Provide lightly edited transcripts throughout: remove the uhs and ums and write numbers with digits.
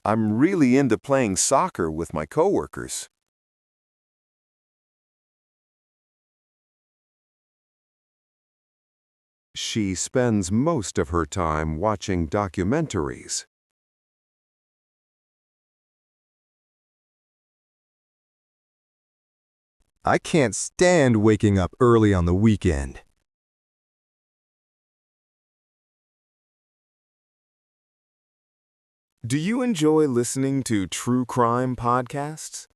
I'm really into playing soccer with my coworkers. She spends most of her time watching documentaries. I can't stand waking up early on the weekend. Do you enjoy listening to true crime podcasts?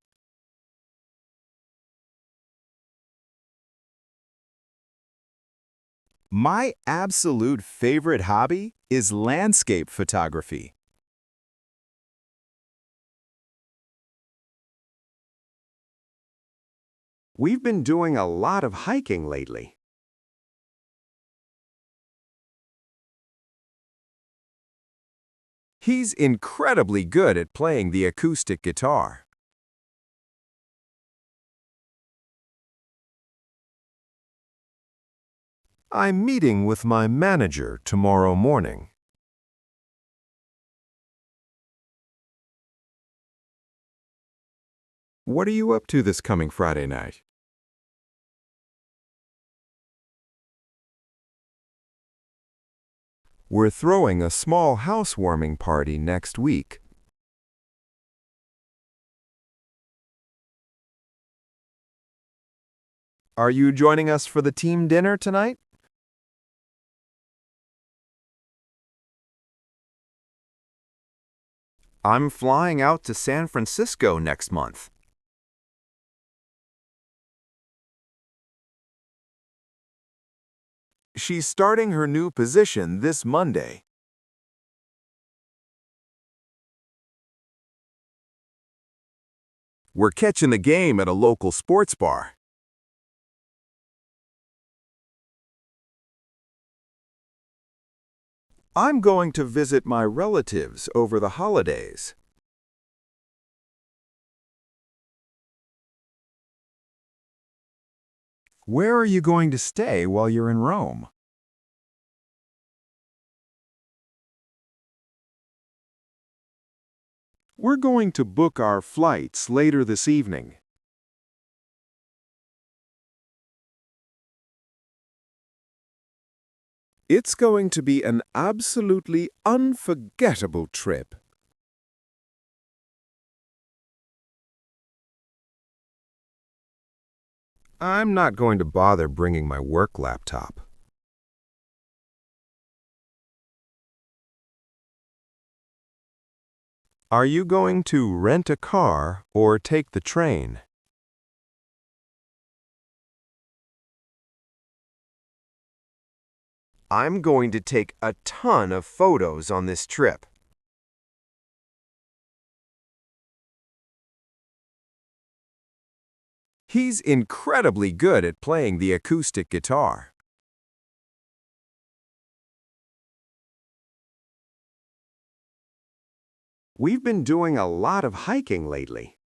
My absolute favorite hobby is landscape photography. We've been doing a lot of hiking lately. He's incredibly good at playing the acoustic guitar. I'm meeting with my manager tomorrow morning. What are you up to this coming Friday night? We're throwing a small housewarming party next week. Are you joining us for the team dinner tonight? I'm flying out to San Francisco next month. She's starting her new position this Monday. We're catching the game at a local sports bar. I'm going to visit my relatives over the holidays. Where are you going to stay while you're in Rome? We're going to book our flights later this evening. It's going to be an absolutely unforgettable trip. I'm not going to bother bringing my work laptop. Are you going to rent a car or take the train? I'm going to take a ton of photos on this trip. He's incredibly good at playing the acoustic guitar. We've been doing a lot of hiking lately.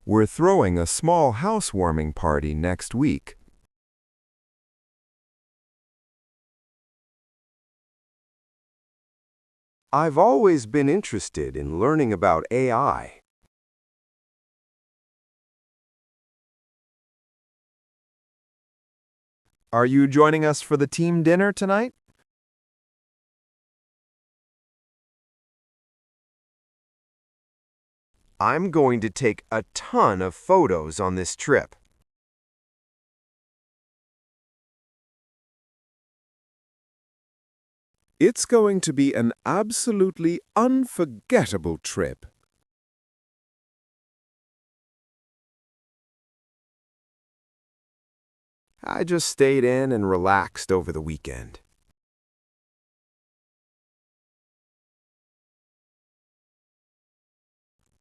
We're throwing a small housewarming party next week. I've always been interested in learning about AI. Are you joining us for the team dinner tonight? I'm going to take a ton of photos on this trip. It's going to be an absolutely unforgettable trip. I just stayed in and relaxed over the weekend.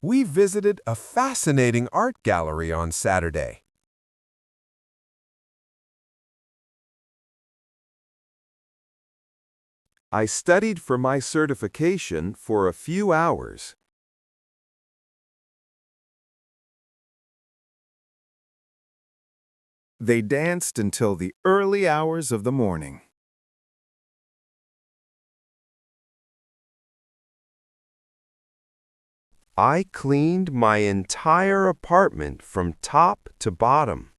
We visited a fascinating art gallery on Saturday. I studied for my certification for a few hours. They danced until the early hours of the morning. I cleaned my entire apartment from top to bottom.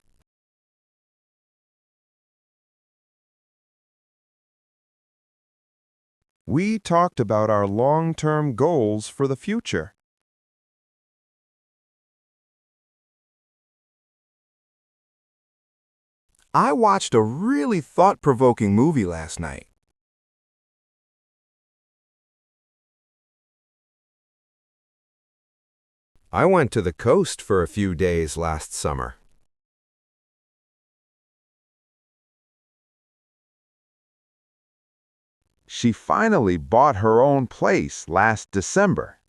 We talked about our long-term goals for the future. I watched a really thought-provoking movie last night. I went to the coast for a few days last summer. She finally bought her own place last December.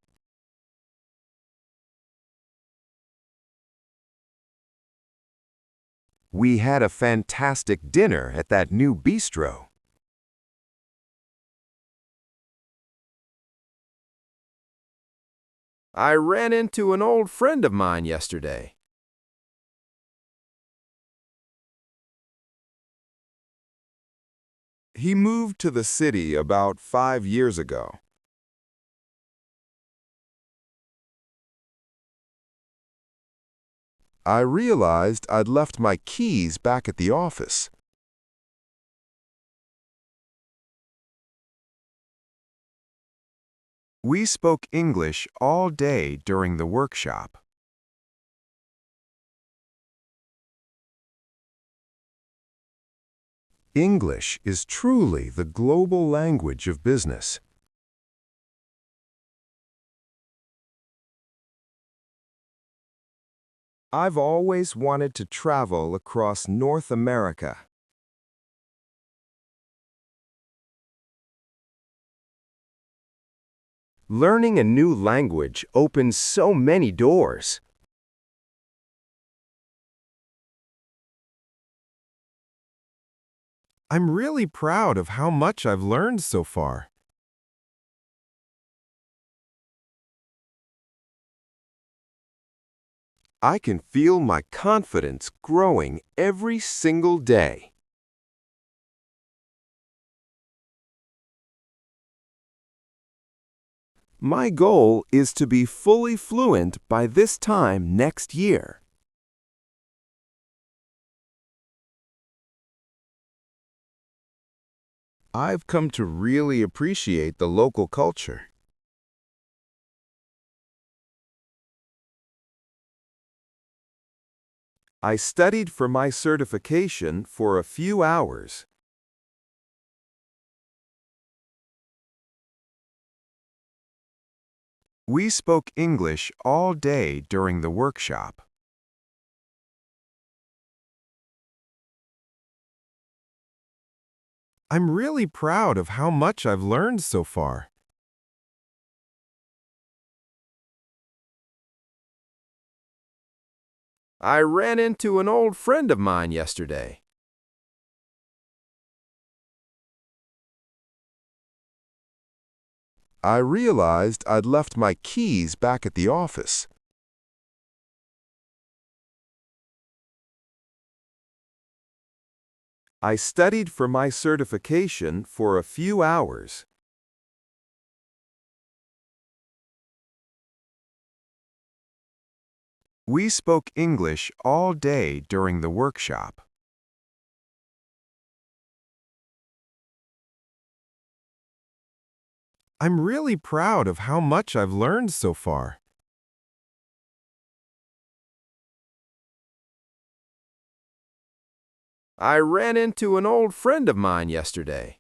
We had a fantastic dinner at that new bistro. I ran into an old friend of mine yesterday. He moved to the city about 5 years ago. I realized I'd left my keys back at the office. We spoke English all day during the workshop. English is truly the global language of business. I've always wanted to travel across North America. Learning a new language opens so many doors. I'm really proud of how much I've learned so far. I can feel my confidence growing every single day. My goal is to be fully fluent by this time next year. I've come to really appreciate the local culture. I studied for my certification for a few hours. We spoke English all day during the workshop. I'm really proud of how much I've learned so far. I ran into an old friend of mine yesterday. I realized I'd left my keys back at the office. I studied for my certification for a few hours. We spoke English all day during the workshop. I'm really proud of how much I've learned so far. I ran into an old friend of mine yesterday.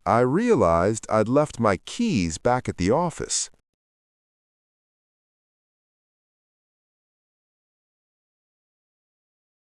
I realized I'd left my keys back at the office.